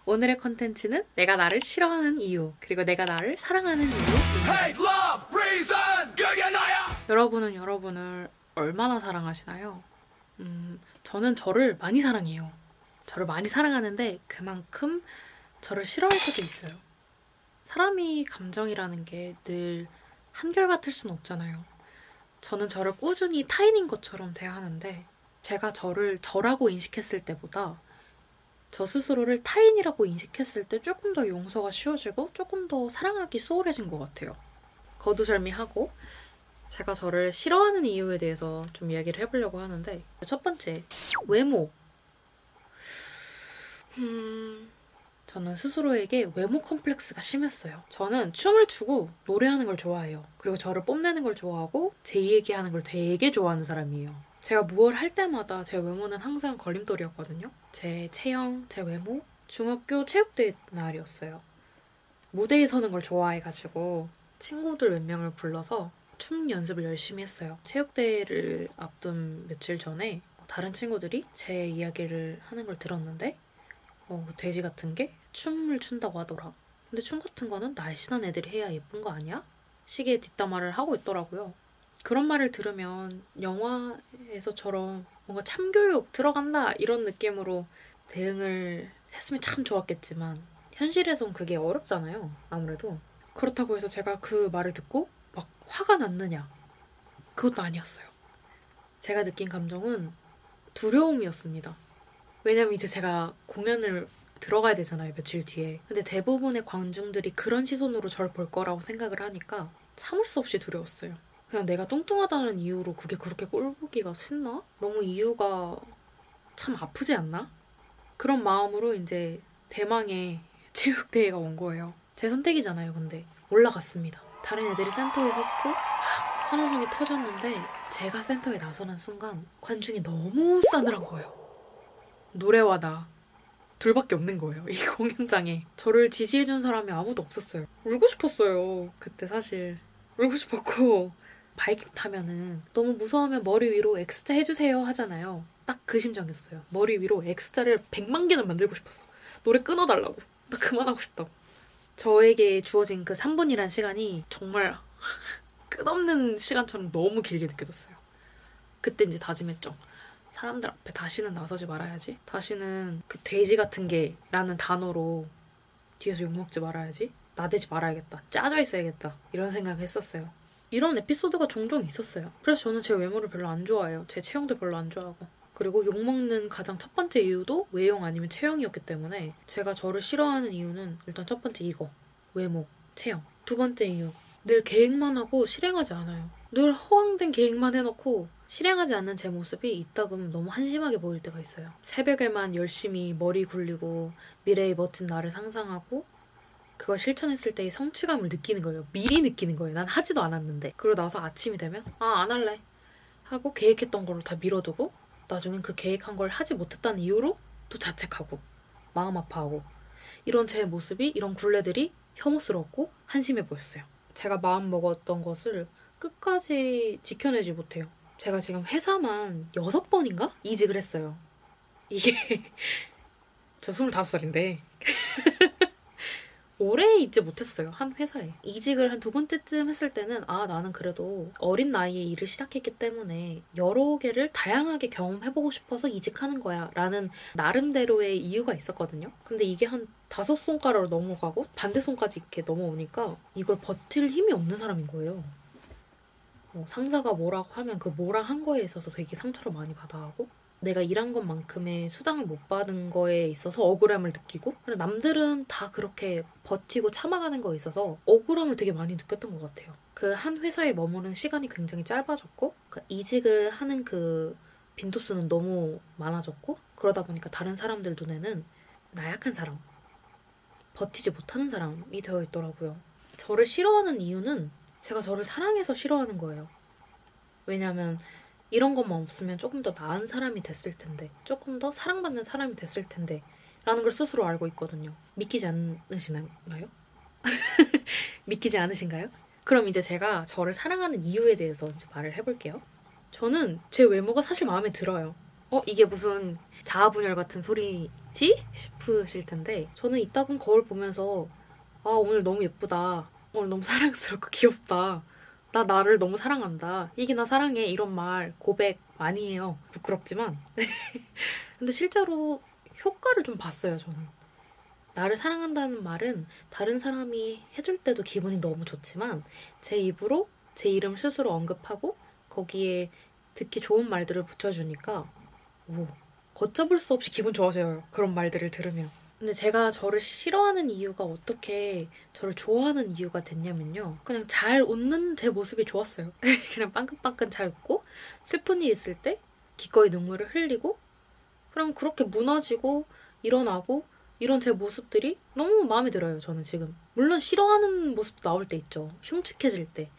오늘의 컨텐츠는 내가 나를 싫어하는 이유, 그리고 내가 나를 사랑하는 이유. Hate, love, reason, 그게 너야. 여러분은 여러분을 얼마나 사랑하시나요? 저는 저를 많이 사랑해요. 저를 많이 사랑하는데 그만큼 저를 싫어할 때도 있어요. 사람이 감정이라는 게 늘 한결같을 순 없잖아요. 저는 저를 꾸준히 타인인 것처럼 대하는데 제가 저를 저라고 인식했을 때보다 저 스스로를 타인이라고 인식했을 때 조금 더 용서가 쉬워지고 조금 더 사랑하기 수월해진 것 같아요. 거두절미하고 제가 저를 싫어하는 이유에 대해서 좀 이야기를 해보려고 하는데, 첫 번째, 외모. 저는 스스로에게 외모 컴플렉스가 심했어요. 저는 춤을 추고 노래하는 걸 좋아해요. 그리고 저를 뽐내는 걸 좋아하고 제 얘기하는 걸 되게 좋아하는 사람이에요. 제가 무얼 할 때마다 제 외모는 항상 걸림돌이었거든요. 제 체형, 제 외모, 중학교 체육대회 날이었어요. 무대에 서는 걸 좋아해가지고 친구들 몇 명을 불러서 춤 연습을 열심히 했어요. 체육대회를 앞둔 며칠 전에 다른 친구들이 제 이야기를 하는 걸 들었는데 그 돼지 같은 게 춤을 춘다고 하더라. 근데 춤 같은 거는 날씬한 애들이 해야 예쁜 거 아니야? 시기에 뒷담화를 하고 있더라고요. 그런 말을 들으면 영화에서처럼 뭔가 참교육 들어간다 이런 느낌으로 대응을 했으면 참 좋았겠지만 현실에선 그게 어렵잖아요. 아무래도. 그렇다고 해서 제가 그 말을 듣고 막 화가 났느냐? 그것도 아니었어요. 제가 느낀 감정은 두려움이었습니다. 왜냐면 이제 제가 공연을 들어가야 되잖아요, 며칠 뒤에. 근데 대부분의 관중들이 그런 시선으로 저를 볼 거라고 생각을 하니까 참을 수 없이 두려웠어요. 그냥 내가 뚱뚱하다는 이유로 그게 그렇게 꼴보기가 싫나? 너무 이유가 참 아프지 않나? 그런 마음으로 이제 대망의 체육대회가 온 거예요. 제 선택이잖아요, 근데. 올라갔습니다. 다른 애들이 센터에 섰고 막 환호성이 터졌는데 제가 센터에 나서는 순간 관중이 너무 싸늘한 거예요. 노래와 나 둘밖에 없는 거예요. 이 공연장에. 저를 지지해준 사람이 아무도 없었어요. 울고 싶었어요. 그때 사실. 울고 싶었고 바이킹 타면은 너무 무서우면 머리 위로 X자 해주세요 하잖아요. 딱 그 심정이었어요. 머리 위로 X자를 100만 개는 만들고 싶었어. 노래 끊어달라고. 나 그만하고 싶다고. 저에게 주어진 그 3분이란 시간이 정말 끝없는 시간처럼 너무 길게 느껴졌어요. 그때 이제 다짐했죠. 사람들 앞에 다시는 나서지 말아야지. 다시는 그 돼지 같은 게 라는 단어로 뒤에서 욕먹지 말아야지. 나대지 말아야겠다. 짜져 있어야겠다. 이런 생각을 했었어요. 이런 에피소드가 종종 있었어요. 그래서 저는 제 외모를 별로 안 좋아해요. 제 체형도 별로 안 좋아하고. 그리고 욕먹는 가장 첫 번째 이유도 외형 아니면 체형이었기 때문에 제가 저를 싫어하는 이유는 일단 첫 번째 이거. 외모, 체형. 두 번째 이유. 늘 계획만 하고 실행하지 않아요. 늘 허황된 계획만 해놓고 실행하지 않는 제 모습이 이따금 너무 한심하게 보일 때가 있어요. 새벽에만 열심히 머리 굴리고 미래의 멋진 나를 상상하고 그걸 실천했을 때의 성취감을 느끼는 거예요. 미리 느끼는 거예요. 난 하지도 않았는데. 그러고 나서 아침이 되면 안 할래 하고 계획했던 거를 다 미뤄두고 나중엔 그 계획한 걸 하지 못했다는 이유로 또 자책하고 마음 아파하고 이런 제 모습이, 이런 굴레들이 혐오스럽고 한심해 보였어요. 제가 마음 먹었던 것을 끝까지 지켜내지 못해요. 제가 지금 회사만 6번인가? 이직을 했어요. 이게 저 25살인데 오래 있지 못했어요. 한 회사에. 이직을 한 2번째쯤 했을 때는 나는 그래도 어린 나이에 일을 시작했기 때문에 여러 개를 다양하게 경험해보고 싶어서 이직하는 거야 라는 나름대로의 이유가 있었거든요. 근데 이게 한 5손가락으로 넘어가고 반대 손까지 이렇게 넘어오니까 이걸 버틸 힘이 없는 사람인 거예요. 상사가 뭐라고 하면 그 뭐라 한 거에 있어서 되게 상처를 많이 받아하고 내가 일한 것만큼의 수당을 못 받은 거에 있어서 억울함을 느끼고 그리고 남들은 다 그렇게 버티고 참아가는 거에 있어서 억울함을 되게 많이 느꼈던 것 같아요. 그 한 회사에 머무는 시간이 굉장히 짧아졌고 이직을 하는 그 빈도수는 너무 많아졌고 그러다 보니까 다른 사람들 눈에는 나약한 사람, 버티지 못하는 사람이 되어 있더라고요. 저를 싫어하는 이유는 제가 저를 사랑해서 싫어하는 거예요. 왜냐하면 이런 것만 없으면 조금 더 나은 사람이 됐을 텐데 조금 더 사랑받는 사람이 됐을 텐데 라는 걸 스스로 알고 있거든요. 믿기지 않으시나요? 믿기지 않으신가요? 그럼 이제 제가 저를 사랑하는 이유에 대해서 이제 말을 해볼게요. 저는 제 외모가 사실 마음에 들어요. 이게 무슨 자아분열 같은 소리 있지? 싶으실 텐데 저는 이따금 거울 보면서 아 오늘 너무 예쁘다. 오늘 너무 사랑스럽고 귀엽다. 나 나를 너무 사랑한다. 이게 나 사랑해. 이런 말 고백 많이 해요. 부끄럽지만. 근데 실제로 효과를 좀 봤어요, 저는. 나를 사랑한다는 말은 다른 사람이 해줄 때도 기분이 너무 좋지만 제 입으로 제 이름 스스로 언급하고 거기에 듣기 좋은 말들을 붙여주니까 오, 걷잡을 수 없이 기분 좋아져요. 그런 말들을 들으면. 근데 제가 저를 싫어하는 이유가 어떻게 저를 좋아하는 이유가 됐냐면요. 그냥 잘 웃는 제 모습이 좋았어요. 그냥 빵긋빵긋 잘 웃고 슬픈 일 있을 때 기꺼이 눈물을 흘리고 그럼 그렇게 무너지고 일어나고 이런 제 모습들이 너무 마음에 들어요. 저는 지금. 물론 싫어하는 모습도 나올 때 있죠. 흉측해질 때.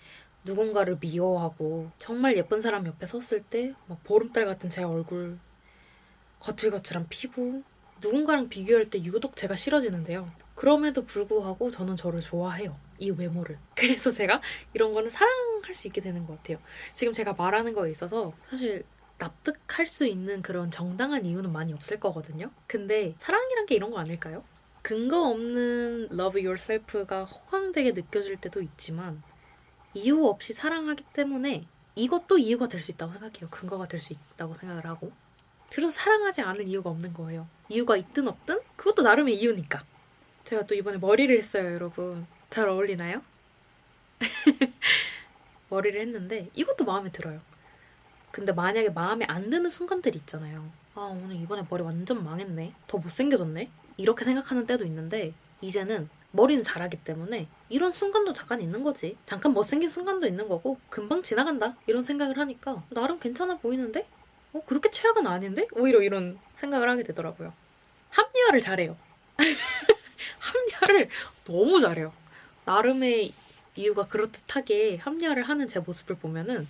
누군가를 미워하고 정말 예쁜 사람 옆에 섰을 때 막 보름달 같은 제 얼굴 거칠거칠한 피부 누군가랑 비교할 때 유독 제가 싫어지는데요. 그럼에도 불구하고 저는 저를 좋아해요. 이 외모를. 그래서 제가 이런 거는 사랑할 수 있게 되는 것 같아요. 지금 제가 말하는 거에 있어서 사실 납득할 수 있는 그런 정당한 이유는 많이 없을 거거든요. 근데 사랑이란 게 이런 거 아닐까요? 근거 없는 love yourself가 허황되게 느껴질 때도 있지만 이유 없이 사랑하기 때문에 이것도 이유가 될 수 있다고 생각해요. 근거가 될 수 있다고 생각을 하고. 그래서 사랑하지 않을 이유가 없는 거예요. 이유가 있든 없든 그것도 나름의 이유니까. 제가 또 이번에 머리를 했어요, 여러분. 잘 어울리나요? 머리를 했는데 이것도 마음에 들어요. 근데 만약에 마음에 안 드는 순간들이 있잖아요. 아, 오늘 이번에 머리 완전 망했네. 더 못생겨졌네. 이렇게 생각하는 때도 있는데 이제는 머리는 잘하기 때문에 이런 순간도 잠깐 있는 거지. 잠깐 못생긴 순간도 있는 거고 금방 지나간다. 이런 생각을 하니까 나름 괜찮아 보이는데? 그렇게 최악은 아닌데? 오히려 이런 생각을 하게 되더라고요. 합리화를 잘해요. 합리화를 너무 잘해요. 나름의 이유가 그렇듯하게 합리화를 하는 제 모습을 보면은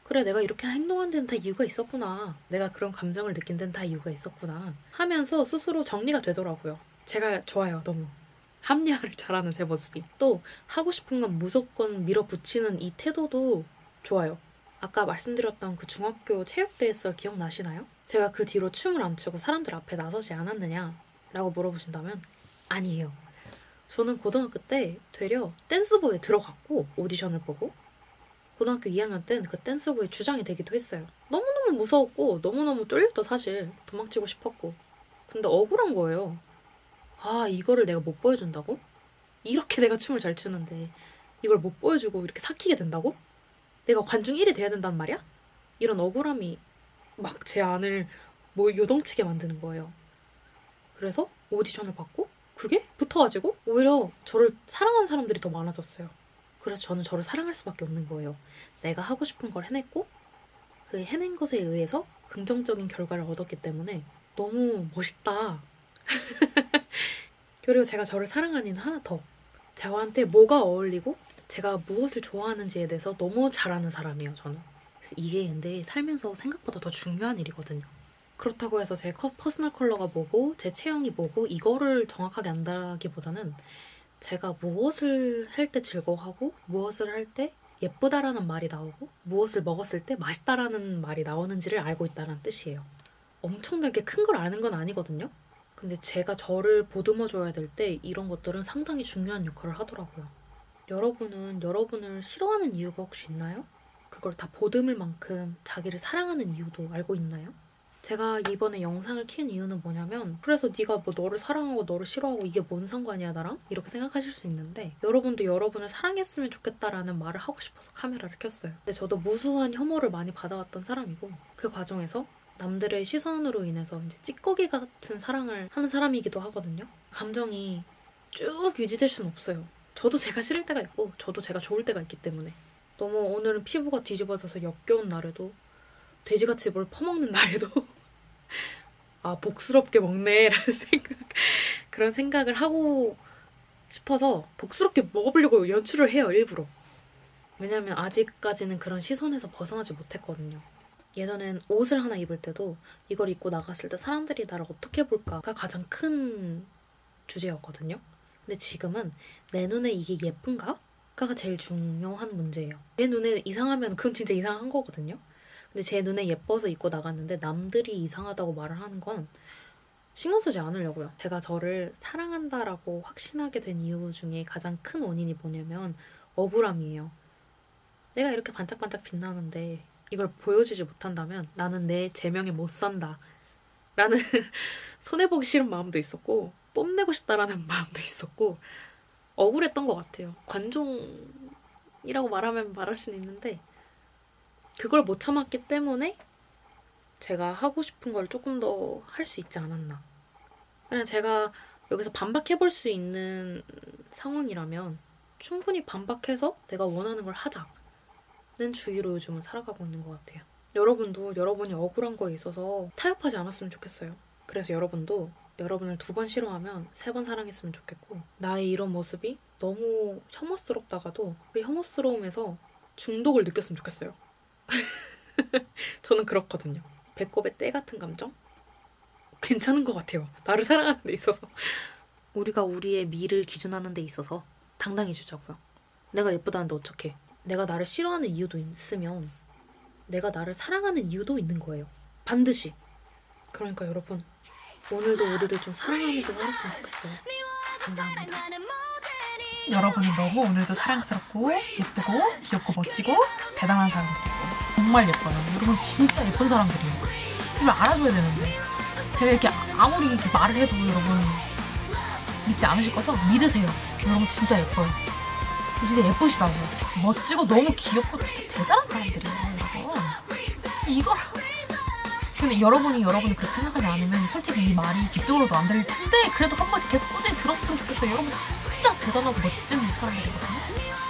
그래 내가 이렇게 행동한 데는 다 이유가 있었구나. 내가 그런 감정을 느낀 데는 다 이유가 있었구나. 하면서 스스로 정리가 되더라고요. 제가 좋아요. 너무. 합리화를 잘하는 제 모습이. 또 하고 싶은 건 무조건 밀어붙이는 이 태도도 좋아요. 아까 말씀드렸던 그 중학교 체육대회 썰 기억나시나요? 제가 그 뒤로 춤을 안 추고 사람들 앞에 나서지 않았느냐? 라고 물어보신다면 아니에요. 저는 고등학교 때 되려 댄스부에 들어갔고 오디션을 보고 고등학교 2학년 때는 그 댄스부의 주장이 되기도 했어요. 너무너무 무서웠고 너무너무 쫄렸죠 사실. 도망치고 싶었고. 근데 억울한 거예요. 아 이거를 내가 못 보여준다고? 이렇게 내가 춤을 잘 추는데 이걸 못 보여주고 이렇게 삭히게 된다고? 내가 관중 1이 돼야 된단 말이야? 이런 억울함이 막 제 안을 요동치게 만드는 거예요. 그래서 오디션을 받고 그게 붙어가지고 오히려 저를 사랑하는 사람들이 더 많아졌어요. 그래서 저는 저를 사랑할 수밖에 없는 거예요. 내가 하고 싶은 걸 해냈고 그 해낸 것에 의해서 긍정적인 결과를 얻었기 때문에 너무 멋있다. 그리고 제가 저를 사랑하는 이유는 하나 더. 저한테 뭐가 어울리고 제가 무엇을 좋아하는지에 대해서 너무 잘 아는 사람이에요, 저는. 그래서 이게 근데 살면서 생각보다 더 중요한 일이거든요. 그렇다고 해서 제 퍼스널 컬러가 뭐고 제 체형이 뭐고 이거를 정확하게 안다기보다는 제가 무엇을 할 때 즐거워하고 무엇을 할 때 예쁘다라는 말이 나오고 무엇을 먹었을 때 맛있다라는 말이 나오는지를 알고 있다는 뜻이에요. 엄청나게 큰 걸 아는 건 아니거든요. 근데 제가 저를 보듬어줘야 될 때 이런 것들은 상당히 중요한 역할을 하더라고요. 여러분은 여러분을 싫어하는 이유가 혹시 있나요? 그걸 다 보듬을 만큼 자기를 사랑하는 이유도 알고 있나요? 제가 이번에 영상을 킨 이유는 뭐냐면 그래서 네가 뭐 너를 사랑하고 너를 싫어하고 이게 뭔 상관이야 나랑? 이렇게 생각하실 수 있는데 여러분도 여러분을 사랑했으면 좋겠다라는 말을 하고 싶어서 카메라를 켰어요. 근데 저도 무수한 혐오를 많이 받아왔던 사람이고 그 과정에서 남들의 시선으로 인해서 이제 찌꺼기 같은 사랑을 하는 사람이기도 하거든요. 감정이 쭉 유지될 수는 없어요. 저도 제가 싫을 때가 있고 저도 제가 좋을 때가 있기 때문에 너무 오늘은 피부가 뒤집어져서 역겨운 날에도 돼지같이 뭘 퍼먹는 날에도 아 복스럽게 먹네라는 생각 그런 생각을 하고 싶어서 복스럽게 먹어보려고 연출을 해요 일부러. 왜냐면 아직까지는 그런 시선에서 벗어나지 못했거든요. 예전엔 옷을 하나 입을 때도 이걸 입고 나갔을 때 사람들이 나를 어떻게 볼까가 가장 큰 주제였거든요. 근데 지금은 내 눈에 이게 예쁜가?가 제일 중요한 문제예요. 내 눈에 이상하면 그건 진짜 이상한 거거든요. 근데 제 눈에 예뻐서 입고 나갔는데 남들이 이상하다고 말을 하는 건 신경 쓰지 않으려고요. 제가 저를 사랑한다라고 확신하게 된 이유 중에 가장 큰 원인이 뭐냐면 억울함이에요. 내가 이렇게 반짝반짝 빛나는데 이걸 보여주지 못한다면 나는 내 제명에 못 산다 라는 손해보기 싫은 마음도 있었고 뽐내고 싶다라는 마음도 있었고 억울했던 것 같아요. 관종이라고 말하면 말할 수는 있는데 그걸 못 참았기 때문에 제가 하고 싶은 걸 조금 더 할 수 있지 않았나. 그냥 제가 여기서 반박해볼 수 있는 상황이라면 충분히 반박해서 내가 원하는 걸 하자는 주의로 요즘은 살아가고 있는 것 같아요. 여러분도 여러분이 억울한 거에 있어서 타협하지 않았으면 좋겠어요. 그래서 여러분도 여러분을 2번 싫어하면 3번 사랑했으면 좋겠고 나의 이런 모습이 너무 혐오스럽다가도 그 혐오스러움에서 중독을 느꼈으면 좋겠어요. 저는 그렇거든요. 배꼽에 때 같은 감정? 괜찮은 것 같아요. 나를 사랑하는 데 있어서. 우리가 우리의 미를 기준하는 데 있어서 당당해지자고요. 내가 예쁘다는데 어떡해. 내가 나를 싫어하는 이유도 있으면 내가 나를 사랑하는 이유도 있는 거예요. 반드시. 그러니까 여러분 오늘도 우리를 좀 사랑하면서 살았으면 좋겠어요. 감사합니다. 여러분이 너무 오늘도 사랑스럽고 예쁘고 귀엽고 멋지고 대단한 사람들이고 정말 예뻐요. 여러분 진짜 예쁜 사람들이에요. 이걸 알아줘야 되는데 제가 이렇게 아무리 이렇게 말을 해도 여러분 믿지 않으실 거죠? 믿으세요. 여러분 진짜 예뻐요. 진짜 예쁘시다고요. 멋지고 너무 귀엽고 진짜 대단한 사람들이에요. 여러분 이걸 근데 여러분이 그렇게 생각하지 않으면 솔직히 이 말이 귓등으로도 안 들릴 텐데 그래도 한 번씩 계속 꾸준히 들었으면 좋겠어요. 여러분 진짜 대단하고 멋진 사람들이거든요.